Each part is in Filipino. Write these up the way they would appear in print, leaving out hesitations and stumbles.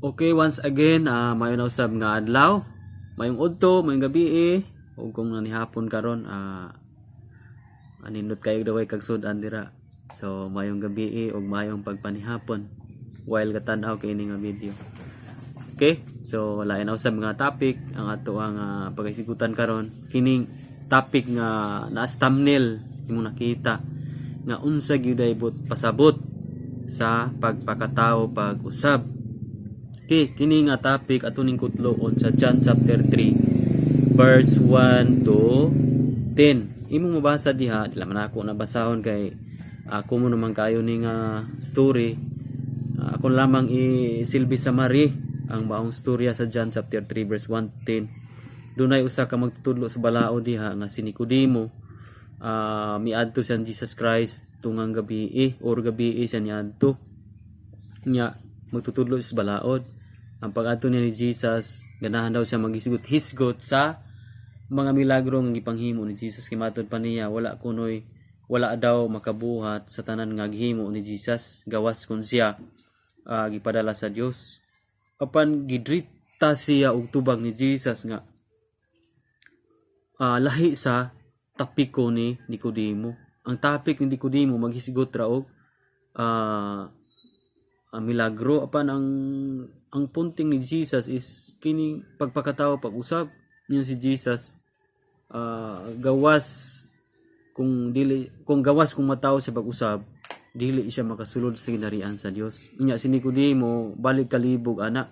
Okay, once again, mayon na usab nga adlaw, mayong udto, mayong gabi ug kung nanihapon karon, anindot kayo daw kag sudan dira. So mayong gabi ug mayong pagpanihapon while katanaw kay ini nga video. Okay, so lain na usab nga topic ang ato ang pagahisigutan karon. Kining topic nga naas thumbnail imong nakita nga unsa gyud ay pasabot sa pagpakatao pag-usab. Okay, kini nga topic ato ning kutloon sa John chapter 3 verse 1 to 10. Imong mabasa diha, dila man ako nabasahon kay ako mo naman kayo ning story. Ako lamang isilbi sa mari ang baong storya sa John chapter 3 verse 1 to 10. Dunay usa ka magtutudlo sa balao diha nga si Nicodemo. Miadto siya Jesus Christ tungang gabi or gabi siya niadto nya magtutudlo sa balaod. Ang pag-adto niya ni Jesus, ganahan daw siya maghisgot sa mga milagro nga gipanghimo ni Jesus. Kay matud pa niya wala daw makabuhat sa tanan nga gihimo ni Jesus gawas kun siya gipadala sa Dios. Apan gidrita siya og tubag ni Jesus nga lahi sa tapiko ni Nicodemo. Ang topic ni Nicodemo maghisgot ra og milagro. Apan ang punting ni Jesus is kini pagpakatao pag-usab niyo si Jesus. Gawas kung mataw sa pag-usab dili siya makasulod sa ginharian sa Dios. Unya si Nicodemo balik kalibog ana.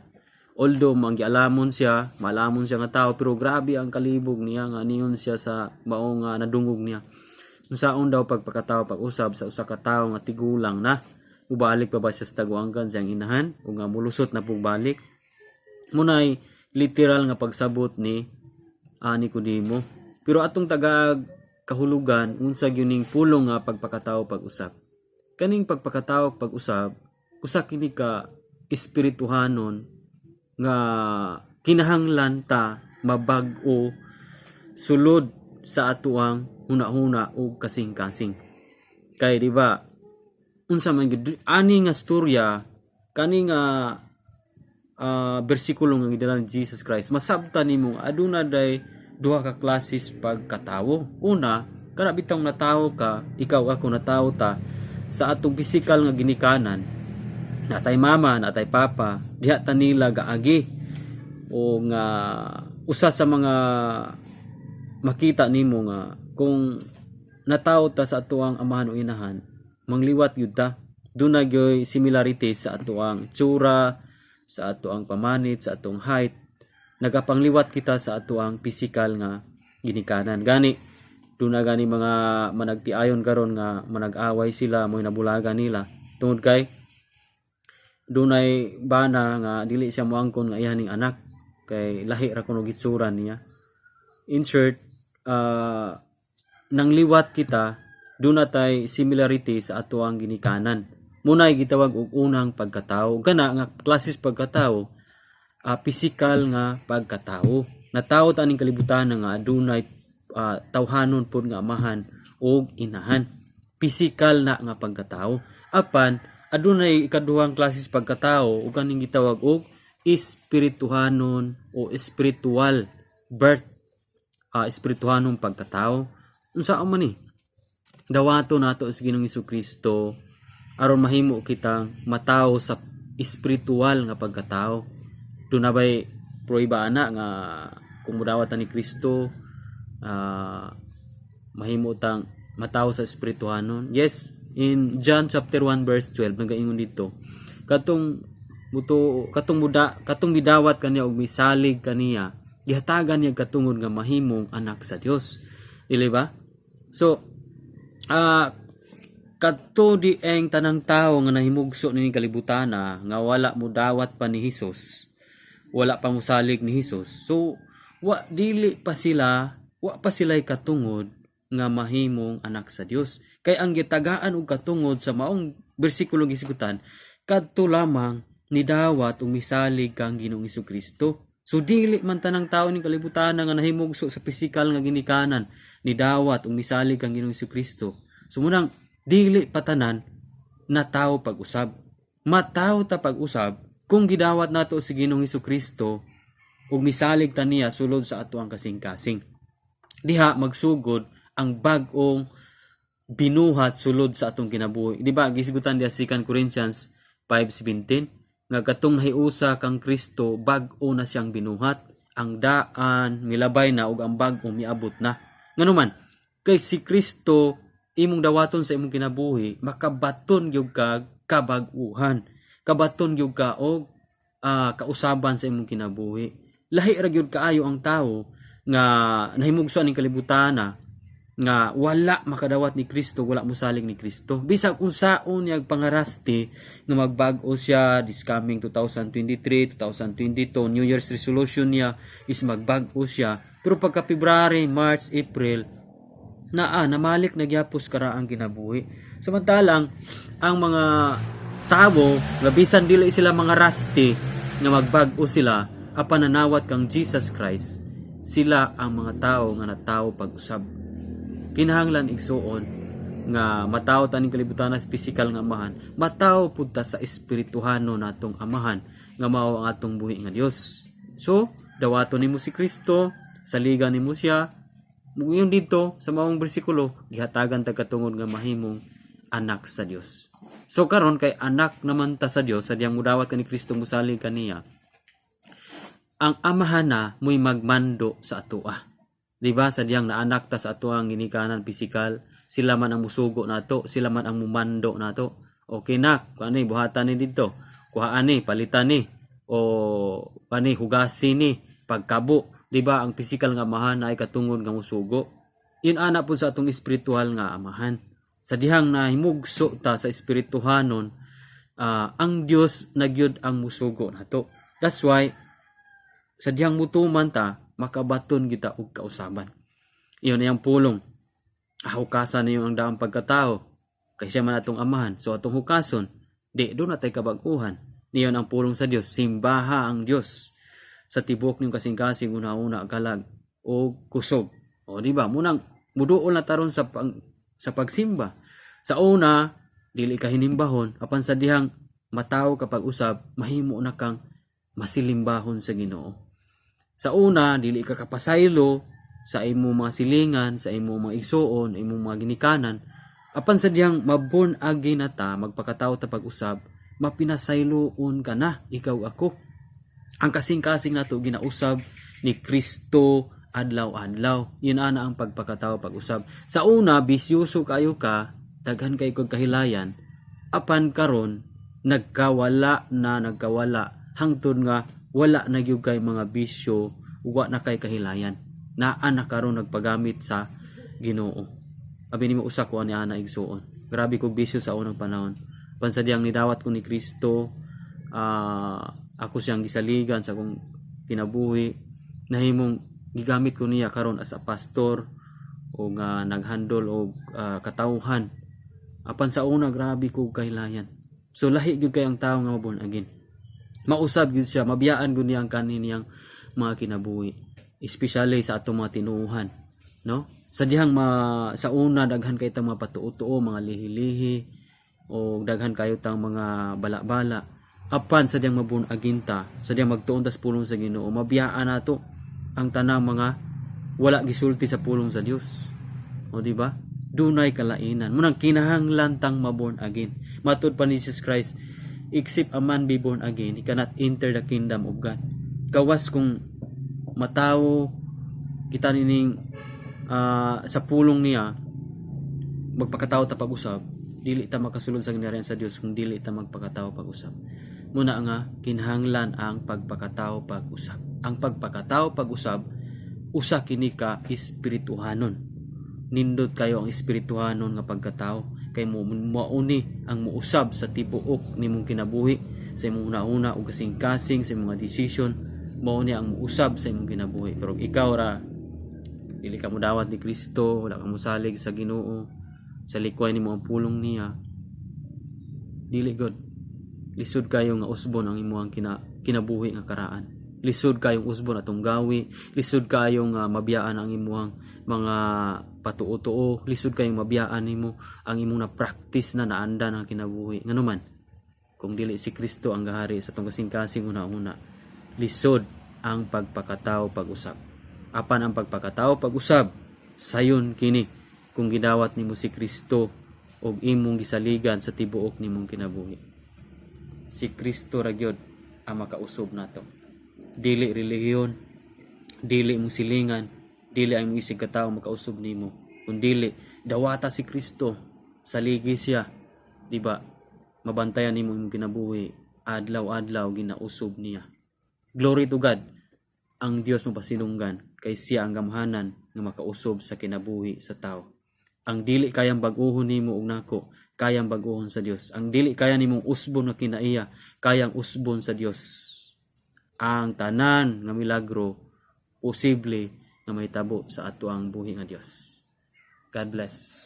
Although manggialamon siya, malamon siya nga tao, pero grabe ang kalibog niya nga niyon siya sa maong nadungog niya. Unsaon daw pagpakatao pag-usab sa usa ka tawo nga tigulang na ubalik pa ba siya sa taguanggan siyang inahan o nga mulusot na pugbalik. Munay literal nga pagsabot ni Nicodemo. Pero atong taga kahulugan unsa gyuning pulong nga pagpakatao pag-usab. Kaning pagpakatao pag-usab usa kini ka espirituhanon nga kinahanglan ta mabag-o sulod sa atuang huna-huna o kasing-kasing. Kay di ba unsa man gid ani nga storya kani nga bersikulo nga gidala ni Jesus Christ masabtan nimo aduna day duha ka klases pagkatawo. Una, kana bitang natawo ka, ikaw ako natawo ta sa atong pisikal nga ginikanan. Natay mama, natay papa, diha ta nila gaagi o nga usa sa mga makita nimo nga kung natawo ta sa atuang amahan o inahan mangliwat yun ta. Doon na gyoy similarities sa atuang tsura, sa atuang pamanit, sa atuang height. Nagapangliwat kita sa atuang physical nga ginikanan. Gani, doon na gani mga managtiayon karon nga manag-away sila, mo'y nabulagan nila. Tungod kay, doon ay bana nga dili siya moangkon nga ihaning anak. Kay lahi ra kuno gitsuran niya. In short, nang liwat kita, doon natay similarity sa ato ang ginikanan. Munay gitawag og unang pagkatao. Kana nga klases pagkatao, physical nga pagkatao. Natawo ta ning kalibutan nga adunay tawhanon pod nga amahan og inahan. Physical na nga pagkatao. Apan adunay ikaduhang klases pagkatao ug kaning gitawag og espirituhanon o spiritual birth. Espirituhanong pagkatao. Unsa man ni? Dawato nato sa Ginoong Hesukristo aron mahimo kitang matawo sa espiritual nga pagkatao. Doon na ba'y proiba ana nga kung mudawat ni Kristo mahimo tang matawo sa espirituhanon? Yes, in John chapter 1 verse 12 nagaingon dito katong midawat kaniya og misalig kaniya gihatagan niya katungod nga mahimong anak sa Dios. Dili ba? So kadto di eng tanang tawo nga nahimugso ni kalibutan nga wala mo dawat pa ni Hesus, wala pa musalig ni Hesus. So wa pa sila katungod nga mahimong anak sa Dios. Kay ang gitagaan og katungod sa maong bersikulo gisigutan kadto lamang ni dawat og misalig kang Ginoong Hesukristo. So dili man tanang tawo ni kalibutan nga nahimugso sa pisikal nga ginikanan ni dawat ug misalig kang Ginoong Hesukristo. So munang dili patanan na tawo pag-usab. Mataw ta pag-usab kung gidawat nato si Ginoong Hesukristo ug misalig ta niya sulod sa ato ang kasing-kasing, diha magsugod ang bag-ong binuhat sulod sa atong kinabuhi. Di ba gisigutan diha 2 Corinthians 5:17 nga katong nahiusa kang Kristo bag-o na siyang binuhat, ang daan milabay na ug ang bag-o miabot na. Nganuman kay si Kristo imong dawaton sa imong kinabuhi, makabaton gyud ka kabag-uhan, kabaton gyud ka og kausaban sa imong kinabuhi. Lahi ra gyud kaayo ang tawo nga nahimugso ning kalibutan nga wala makadawat ni Kristo, wala mosalig ni Kristo. Bisag kung saon yag pangarasti nga magbag-o siya this coming 2023, 2022, New Year's resolution niya is magbag-o siya. Pero pagka February, March, April, namalik nagyapos kara ang kinabuhi. Samantalang ang mga tao, labisan dili sila mga rasti nga magbag-o sila, apan nanawat kang Jesus Christ, sila ang mga tao nga natawo pag-usab. Kinahanglan igsuon nga mataw taning kalibutan as physical nga amahan, mataw pud ta sa espirituhano natong amahan nga mao ang atong buhi nga Dios. So dawaton nimo si Kristo, saligan nimo siya. Muyon dito sa maong bersikulo gihatagan ta katungod nga mahimong anak sa Dios. So karon kay anak naman ta sa Dios, sadyang mudawat ka ni Kristo musalig kaniya, ang amahan na mo'y magmando sa atoa. Diba? Sadyang naanak ta sa atoang ginikanan pisikal, sila man ang musugo nato, sila man ang mumando nato. Okay na, kuan ni buhatan ni dito, kuhaan ni, palitan ni, o ani hugasin ni, pagkabo. Diba? Ang pisikal nga amahan na ay katungod nga musugo. Yun ana po sa atong espiritual nga amahan. Sadyang nahimugso ta sa espirituhanon, ang Dios nagyud ang musugo nato. That's why sadyang mutuman ta makabaton kita og kausaban. Iyon ang pulong. Hukasan niyo ang daang pagkatao. Kay siya man atong amahan. So atong hukason, di doon natay kabag-uhan. Niyon ang pulong sa Dios. Simbaha ang Dios. Sa tibok niyong kasing-kasing una-una kalag o kusog. O di ba? Munang muduol na taron sa pagsimba. Sa una, dili ka hinimbahon. Apan sa dihang mataw kapag usab, mahimo na kang masilimbahon sa Ginoo. Sa una, dili ka kapasaylo sa imo mga silingan, sa imo mga igsuon, imo mga ginikanan. Apan sa diyang mabon agi na ta, magpakataw ta pag-usab, mapinasayloon ka na, ikaw ako. Ang kasing-kasing nato ginausab ni Kristo adlaw-adlaw. Yun ana ang pagpakataw pag-usab. Sa una, bisyoso kayo ka, daghan kay kog kahilayan. Apan karon nagkawala hangtod nga wala na gyud kay mga bisyo, wa na kay kahilayan. Naa na karon nagpagamit sa Ginoo. Abi nimo usa ko ani ana igsuon. Grabe kog bisyo sa unang panahon. Pansadyang nidawat ko ni Kristo, ako siyang gisaligan sa akong kinabuhi. Nahimong gigamit ko niya karon as a pastor o nga naghandol og katawhan. Apan sa una grabe kog kahilayan. So lahi gyud kay ang tawo nga mabon agin. Mausab gyud siya, mabiyaan gyud niya ang kaniniyang mga kinabuhi, especially sa atong mga tinuuhan, no? Sa dihang sa una daghan kay tang mga patuo-tuo, mga lihi-lihi o daghan kayo tang mga bala-bala. Apan sa dihang mabun aginta, sa dihang magtuon tas pulong sa Ginoo, mabiyaan nato ang tanang mga wala gisulti sa pulong sa Dios. O di ba? Dunay kalainan. Munang kinahanglan tang mabon agin. Matud pa ni Jesus Christ, except a man be born again, he cannot enter the kingdom of God. Kawas kung matawo kita nining sa pulong niya, magpakatawo ta pag-usab, dili ta makasulod sa ginarian sa Dios kung dili ta magpakatawo pag-usab. Muna nga kinahanglan ang pagpakatawo pag-usab. Ang pagpakatawo pag-usab usa kini ka espirituhanon. Nindot kayo ang espirituhanon nga pagkatao. Kay mo mauni ang muusab sa tibuok nimong kinabuhi, sa imong una-una o kasing-kasing sa imong decision, mauni ang muusab sa imong kinabuhi. Pero ikaw ra dili ka modawat ni Kristo, wala ka mosalig sa Ginoo, sa likway nimo ang pulong niya, dili god. Lisod kayo nga usbon ang imong kinabuhi nga karaan. Lisod kayong usbon atong gawi, lisod kayong mabiyaan ang imong mga patuo-tuo, lisod kayong mabiyaan nimo ang imong na practice na naanda ng kinabuhi. Nganuman, kung dili si Kristo ang gahari sa tong kasing-kasing una-una. Lisod ang pagpakatao pag-usab. Apan ang pagpakatao pag-usab sayon kini kung gidawat nimo si Kristo og imong gisaligan sa tibuok nimong kinabuhi. Si Kristo ra gyud ang makausob nato. Dili relihiyon, dili mong silingan, dili ang isig ka tawo makausob nimo, kundi dawata si Kristo, saligi siya, di ba? Mabantayan nimo imong kinabuhi, adlaw-adlaw ginausob niya. Glory to God. Ang Dios mapasinunggan kay siya ang gamhanan nga makausob sa kinabuhi sa tao. Ang dili kayang bag-ohon nimo og nako, kayang bag-ohon sa Dios. Ang dili kaya nimong usbon nga kinaiya, kayang usbon sa Dios. Ang tanan nga milagro posible nga mahitabo sa ato ang buhi nga Dios. God bless.